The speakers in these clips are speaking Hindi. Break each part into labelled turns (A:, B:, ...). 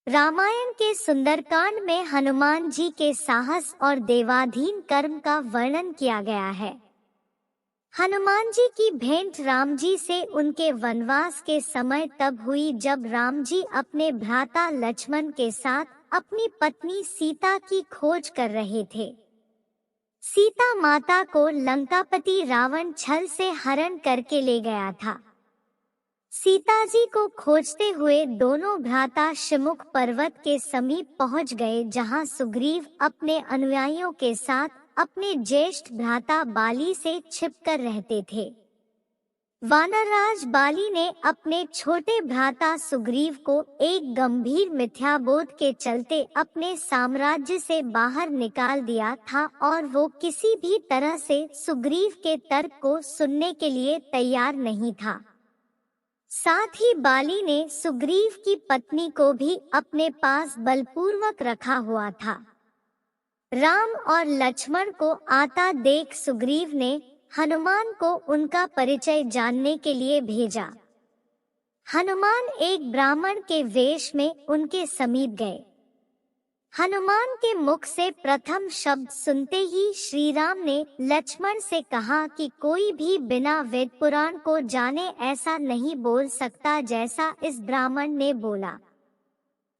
A: रामायण के सुंदरकांड में हनुमान जी के साहस और देवाधीन कर्म का वर्णन किया गया है। हनुमान जी की भेंट राम जी से उनके वनवास के समय तब हुई जब राम जी अपने भ्राता लक्ष्मण के साथ अपनी पत्नी सीता की खोज कर रहे थे। सीता माता को लंकापति रावण छल से हरण करके ले गया था। सीता जी को खोजते हुए दोनों भ्राता शिमुख पर्वत के समीप पहुंच गए, जहां सुग्रीव अपने अनुयायियों के साथ अपने ज्येष्ठ भ्राता बाली से छिपकर रहते थे। वानरराज बाली ने अपने छोटे भ्राता सुग्रीव को एक गंभीर मिथ्याबोध के चलते अपने साम्राज्य से बाहर निकाल दिया था और वो किसी भी तरह से सुग्रीव के तर्क को सुनने के लिए तैयार नहीं था। साथ ही बाली ने सुग्रीव की पत्नी को भी अपने पास बलपूर्वक रखा हुआ था। राम और लक्ष्मण को आता देख सुग्रीव ने हनुमान को उनका परिचय जानने के लिए भेजा। हनुमान एक ब्राह्मण के वेश में उनके समीप गए। हनुमान के मुख से प्रथम शब्द सुनते ही श्री राम ने लक्ष्मण से कहा कि कोई भी बिना वेद पुराण को जाने ऐसा नहीं बोल सकता जैसा इस ब्राह्मण ने बोला।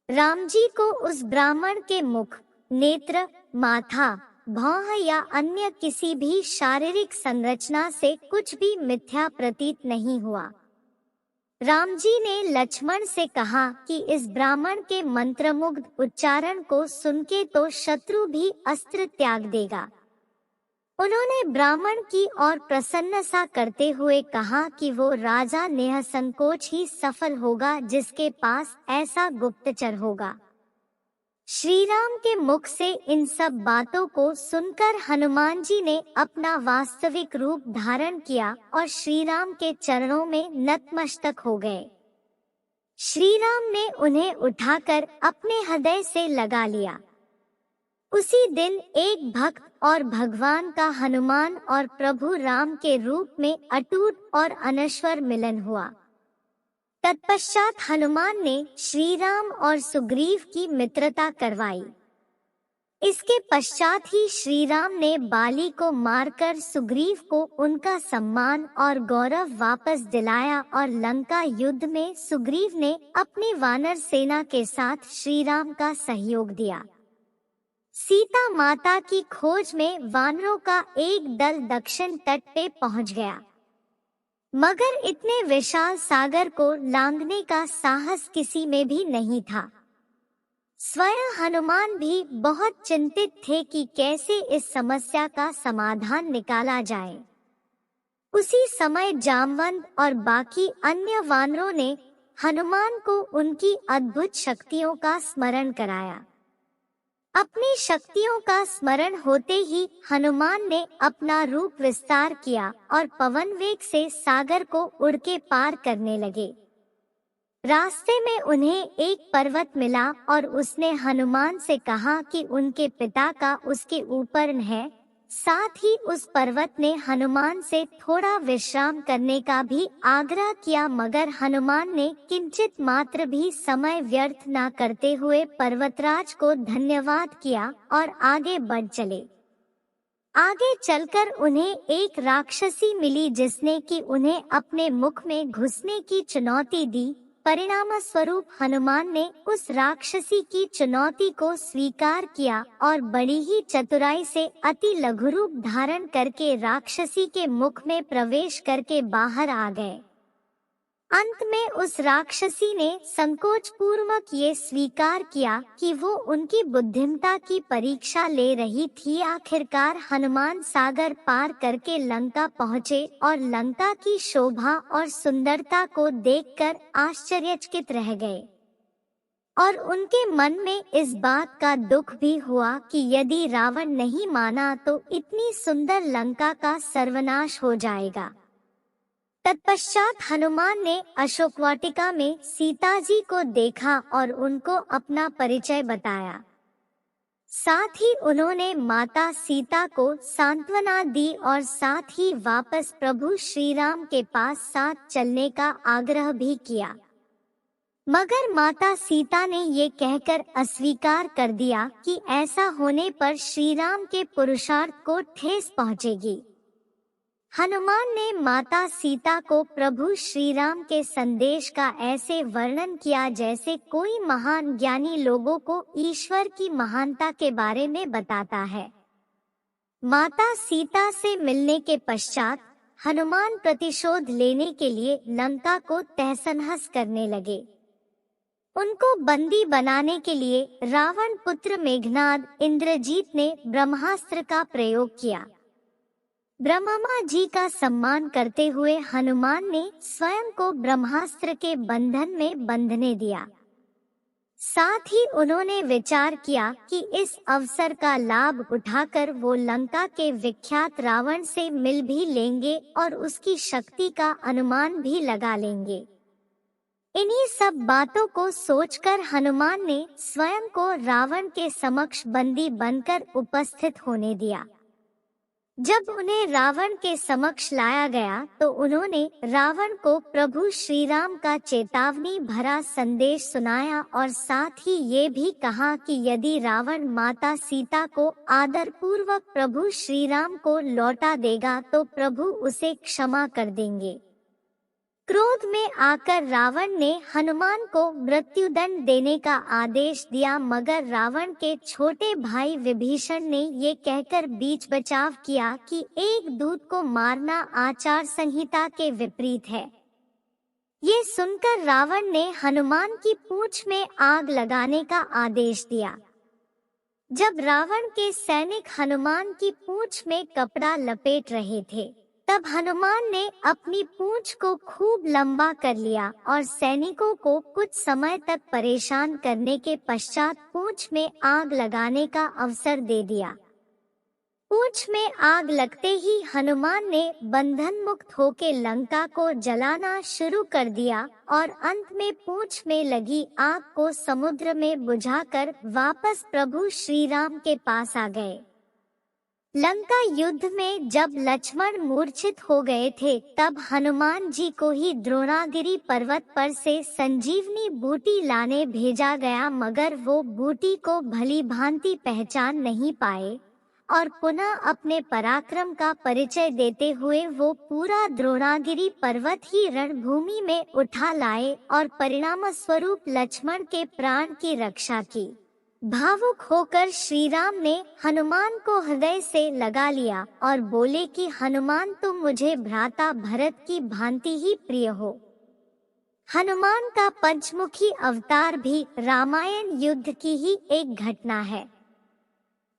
A: राम जी को उस ब्राह्मण के मुख, नेत्र, माथा, भौह या अन्य किसी भी शारीरिक संरचना से कुछ भी मिथ्या प्रतीत नहीं हुआ। राम जी ने लक्ष्मण से कहा कि इस ब्राह्मण के मंत्रमुग्ध उच्चारण को सुनके तो शत्रु भी अस्त्र त्याग देगा। उन्होंने ब्राह्मण की और प्रसन्न सा करते हुए कहा कि वो राजा निःसंकोच ही सफल होगा जिसके पास ऐसा गुप्तचर होगा। श्री राम के मुख से इन सब बातों को सुनकर हनुमान जी ने अपना वास्तविक रूप धारण किया और श्री राम के चरणों में नतमस्तक हो गए। श्री राम ने उन्हें उठाकर अपने हृदय से लगा लिया। उसी दिन एक भक्त और भगवान का हनुमान और प्रभु राम के रूप में अटूट और अनश्वर मिलन हुआ। तत्पश्चात हनुमान ने श्री राम और सुग्रीव की मित्रता करवाई। इसके पश्चात ही श्री राम ने बाली को मारकर सुग्रीव को उनका सम्मान और गौरव वापस दिलाया और लंका युद्ध में सुग्रीव ने अपनी वानर सेना के साथ श्री राम का सहयोग दिया। सीता माता की खोज में वानरों का एक दल दक्षिण तट पे पहुंच गया, मगर इतने विशाल सागर को लांघने का साहस किसी में भी नहीं था। स्वयं हनुमान भी बहुत चिंतित थे कि कैसे इस समस्या का समाधान निकाला जाए। उसी समय जामवंत और बाकी अन्य वानरों ने हनुमान को उनकी अद्भुत शक्तियों का स्मरण कराया। अपनी शक्तियों का स्मरण होते ही हनुमान ने अपना रूप विस्तार किया और पवन वेग से सागर को उड़ के पार करने लगे। रास्ते में उन्हें एक पर्वत मिला और उसने हनुमान से कहा कि उनके पिता का उसके ऊपर है। साथ ही उस पर्वत ने हनुमान से थोड़ा विश्राम करने का भी आग्रह किया, मगर हनुमान ने किंचित मात्र भी समय व्यर्थ न करते हुए पर्वतराज को धन्यवाद किया और आगे बढ़ चले। आगे चलकर उन्हें एक राक्षसी मिली जिसने कि उन्हें अपने मुख में घुसने की चुनौती दी। परिणाम स्वरूप हनुमान ने उस राक्षसी की चुनौती को स्वीकार किया और बड़ी ही चतुराई से अति लघु रूप धारण करके राक्षसी के मुख में प्रवेश करके बाहर आ गए। अंत में उस राक्षसी ने संकोच पूर्वक ये स्वीकार किया कि वो उनकी बुद्धिमत्ता की परीक्षा ले रही थी। आखिरकार हनुमान सागर पार करके लंका पहुँचे और लंका की शोभा और सुंदरता को देखकर आश्चर्यचकित रह गए। और उनके मन में इस बात का दुख भी हुआ कि यदि रावण नहीं माना तो इतनी सुंदर लंका का सर्वनाश हो जाएगा। तत्पश्चात हनुमान ने अशोक वाटिका में सीता जी को देखा और उनको अपना परिचय बताया। साथ ही उन्होंने माता सीता को सांत्वना दी और साथ ही वापस प्रभु श्री राम के पास साथ चलने का आग्रह भी किया। मगर माता सीता ने ये कहकर अस्वीकार कर दिया कि ऐसा होने पर श्री राम के पुरुषार्थ को ठेस पहुंचेगी। हनुमान ने माता सीता को प्रभु श्री राम के संदेश का ऐसे वर्णन किया जैसे कोई महान ज्ञानी लोगों को ईश्वर की महानता के बारे में बताता है। माता सीता से मिलने के पश्चात हनुमान प्रतिशोध लेने के लिए लंका को तहस-नहस करने लगे। उनको बंदी बनाने के लिए रावण पुत्र मेघनाद इंद्रजीत ने ब्रह्मास्त्र का प्रयोग किया। ब्रह्मा जी का सम्मान करते हुए हनुमान ने स्वयं को ब्रह्मास्त्र के बंधन में बंधने दिया। साथ ही उन्होंने विचार किया कि इस अवसर का लाभ उठाकर वो लंका के विख्यात रावण से मिल भी लेंगे और उसकी शक्ति का अनुमान भी लगा लेंगे। इन्हीं सब बातों को सोचकर हनुमान ने स्वयं को रावण के समक्ष बंदी बनकर उपस्थित होने दिया। जब उन्हें रावण के समक्ष लाया गया तो उन्होंने रावण को प्रभु श्री राम का चेतावनी भरा संदेश सुनाया और साथ ही ये भी कहा कि यदि रावण माता सीता को आदर पूर्वक प्रभु श्री राम को लौटा देगा तो प्रभु उसे क्षमा कर देंगे। क्रोध में आकर रावण ने हनुमान को मृत्युदंड देने का आदेश दिया, मगर रावण के छोटे भाई विभीषण ने ये कहकर बीच बचाव किया कि एक दूत को मारना आचार संहिता के विपरीत है। ये सुनकर रावण ने हनुमान की पूंछ में आग लगाने का आदेश दिया। जब रावण के सैनिक हनुमान की पूंछ में कपड़ा लपेट रहे थे, तब हनुमान ने अपनी पूंछ को खूब लंबा कर लिया और सैनिकों को कुछ समय तक परेशान करने के पश्चात पूंछ में आग लगाने का अवसर दे दिया। पूंछ में आग लगते ही हनुमान ने बंधन मुक्त होकर लंका को जलाना शुरू कर दिया और अंत में पूंछ में लगी आग को समुद्र में बुझाकर वापस प्रभु श्री राम के पास आ गए। लंका युद्ध में जब लक्ष्मण मूर्छित हो गए थे तब हनुमान जी को ही द्रोणागिरी पर्वत पर से संजीवनी बूटी लाने भेजा गया, मगर वो बूटी को भली भांति पहचान नहीं पाए और पुनः अपने पराक्रम का परिचय देते हुए वो पूरा द्रोणागिरी पर्वत ही रणभूमि में उठा लाए और परिणाम स्वरूप लक्ष्मण के प्राण की रक्षा की। भावुक होकर श्री राम ने हनुमान को हृदय से लगा लिया और बोले कि हनुमान, तुम मुझे भ्राता भरत की भांति ही प्रिय हो। हनुमान का पंचमुखी अवतार भी रामायण युद्ध की ही एक घटना है।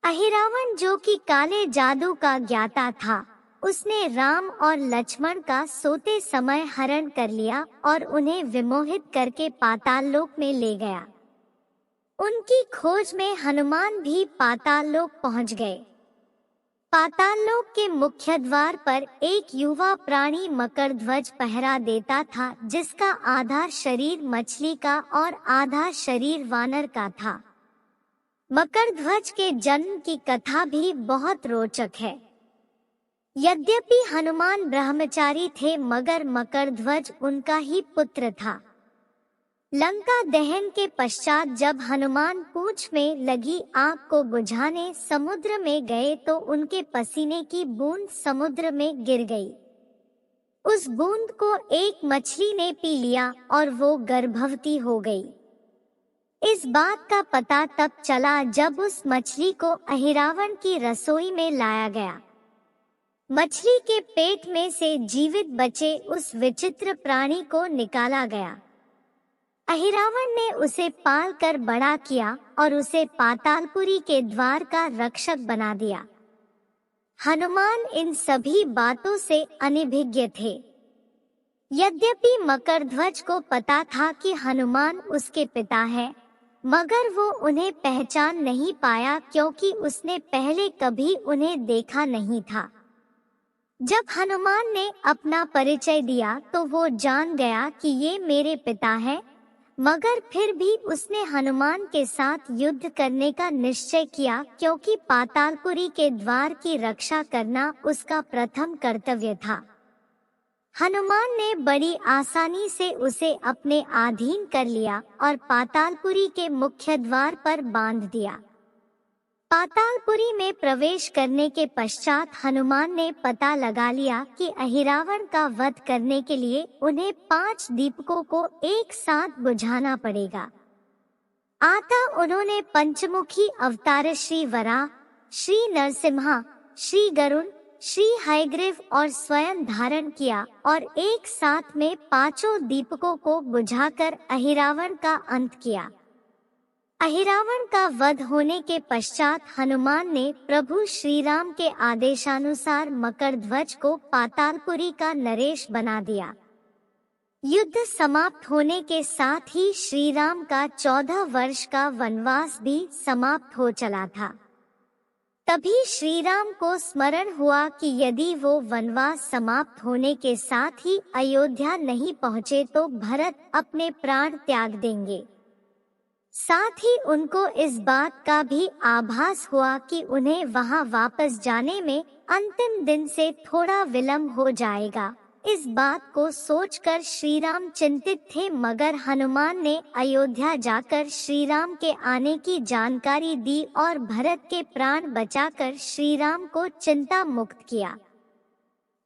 A: अहिरावण जो कि काले जादू का ज्ञाता था, उसने राम और लक्ष्मण का सोते समय हरण कर लिया और उन्हें विमोहित करके पाताल लोक में ले गया। उनकी खोज में हनुमान भी पाताल लोक पहुंच गए। पाताल लोक के मुख्य द्वार पर एक युवा प्राणी मकरध्वज पहरा देता था, जिसका आधा शरीर मछली का और आधा शरीर वानर का था। मकरध्वज के जन्म की कथा भी बहुत रोचक है। यद्यपि हनुमान ब्रह्मचारी थे, मगर मकरध्वज उनका ही पुत्र था। लंका दहन के पश्चात जब हनुमान पूंछ में लगी आग को बुझाने समुद्र में गए तो उनके पसीने की बूंद समुद्र में गिर गई। उस बूंद को एक मछली ने पी लिया और वो गर्भवती हो गई। इस बात का पता तब चला जब उस मछली को अहिरावण की रसोई में लाया गया। मछली के पेट में से जीवित बचे उस विचित्र प्राणी को निकाला गया। अहिरावण ने उसे पाल कर बड़ा किया और उसे पातालपुरी के द्वार का रक्षक बना दिया। हनुमान इन सभी बातों से अनभिज्ञ थे। यद्यपि मकरध्वज को पता था कि हनुमान उसके पिता है, मगर वो उन्हें पहचान नहीं पाया क्योंकि उसने पहले कभी उन्हें देखा नहीं था। जब हनुमान ने अपना परिचय दिया तो वो जान गया कि ये मेरे पिता हैं, मगर फिर भी उसने हनुमान के साथ युद्ध करने का निश्चय किया क्योंकि पातालपुरी के द्वार की रक्षा करना उसका प्रथम कर्तव्य था। हनुमान ने बड़ी आसानी से उसे अपने अधीन कर लिया और पातालपुरी के मुख्य द्वार पर बांध दिया। पातालपुरी में प्रवेश करने के पश्चात हनुमान ने पता लगा लिया कि अहिरावण का वध करने के लिए उन्हें 5 दीपकों को एक साथ बुझाना पड़ेगा। अतः उन्होंने पंचमुखी अवतार श्री वराह, श्री नरसिम्हा, श्री गरुड़, श्री हयग्रीव और स्वयं धारण किया और एक साथ में 5 दीपकों को बुझाकर अहिरावण का अंत किया। अहिरावण का वध होने के पश्चात हनुमान ने प्रभु श्री राम के आदेशानुसार मकरध्वज को पातालपुरी का नरेश बना दिया। युद्ध समाप्त होने के साथ ही श्री राम का 14 वर्ष का वनवास भी समाप्त हो चला था। तभी श्री राम को स्मरण हुआ कि यदि वो वनवास समाप्त होने के साथ ही अयोध्या नहीं पहुँचे तो भरत अपने प्राण त्याग देंगे। साथ ही उनको इस बात का भी आभास हुआ कि उन्हें वहां वापस जाने में अंतिम दिन से थोड़ा विलंब हो जाएगा। इस बात को सोचकर श्री राम चिंतित थे, मगर हनुमान ने अयोध्या जाकर श्री राम के आने की जानकारी दी और भरत के प्राण बचाकर श्री राम को चिंता मुक्त किया।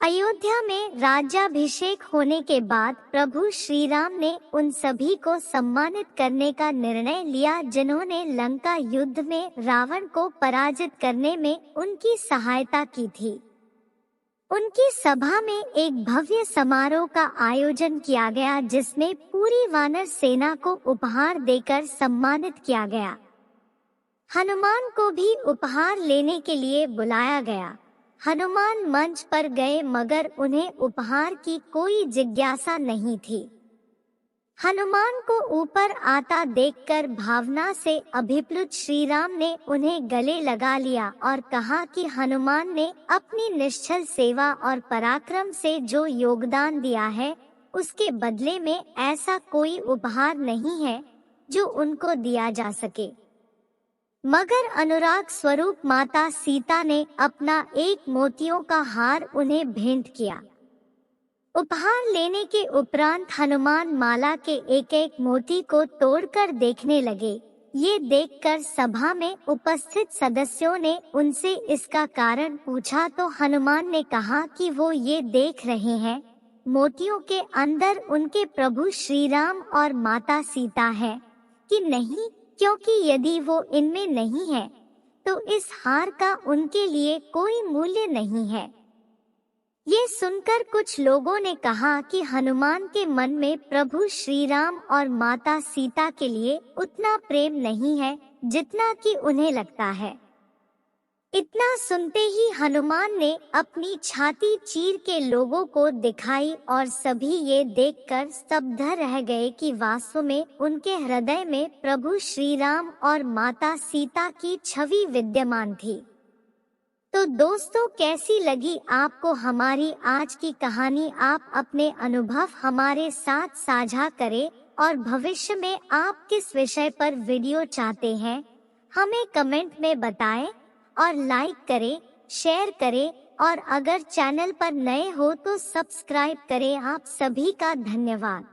A: अयोध्या में राज्याभिषेक होने के बाद प्रभु श्री राम ने उन सभी को सम्मानित करने का निर्णय लिया जिन्होंने लंका युद्ध में रावण को पराजित करने में उनकी सहायता की थी। उनकी सभा में एक भव्य समारोह का आयोजन किया गया जिसमें पूरी वानर सेना को उपहार देकर सम्मानित किया गया। हनुमान को भी उपहार लेने के लिए बुलाया गया। हनुमान मंच पर गए मगर उन्हें उपहार की कोई जिज्ञासा नहीं थी। हनुमान को ऊपर आता देखकर भावना से अभिप्लुत श्री राम ने उन्हें गले लगा लिया और कहा कि हनुमान ने अपनी निश्चल सेवा और पराक्रम से जो योगदान दिया है उसके बदले में ऐसा कोई उपहार नहीं है जो उनको दिया जा सके। मगर अनुराग स्वरूप माता सीता ने अपना एक मोतियों का हार उन्हें भेंट किया। उपहार लेने के उपरांत हनुमान माला के एक एक मोती को तोड़कर देखने लगे। ये देखकर सभा में उपस्थित सदस्यों ने उनसे इसका कारण पूछा तो हनुमान ने कहा कि वो ये देख रहे हैं मोतियों के अंदर उनके प्रभु श्री राम और माता सीता है कि नहीं, क्योंकि यदि वो इनमें नहीं है तो इस हार का उनके लिए कोई मूल्य नहीं है। ये सुनकर कुछ लोगों ने कहा कि हनुमान के मन में प्रभु श्री राम और माता सीता के लिए उतना प्रेम नहीं है जितना कि उन्हें लगता है। इतना सुनते ही हनुमान ने अपनी छाती चीर के लोगों को दिखाई और सभी ये देखकर स्तब्ध रह गए कि वास्तव में उनके हृदय में प्रभु श्री राम और माता सीता की छवि विद्यमान थी। तो दोस्तों, कैसी लगी आपको हमारी आज की कहानी? आप अपने अनुभव हमारे साथ साझा करें और भविष्य में आप किस विषय पर वीडियो चाहते हैं हमें कमेंट में बताएं और लाइक करें, शेयर करें और अगर चैनल पर नए हो तो सब्सक्राइब करें। आप सभी का धन्यवाद।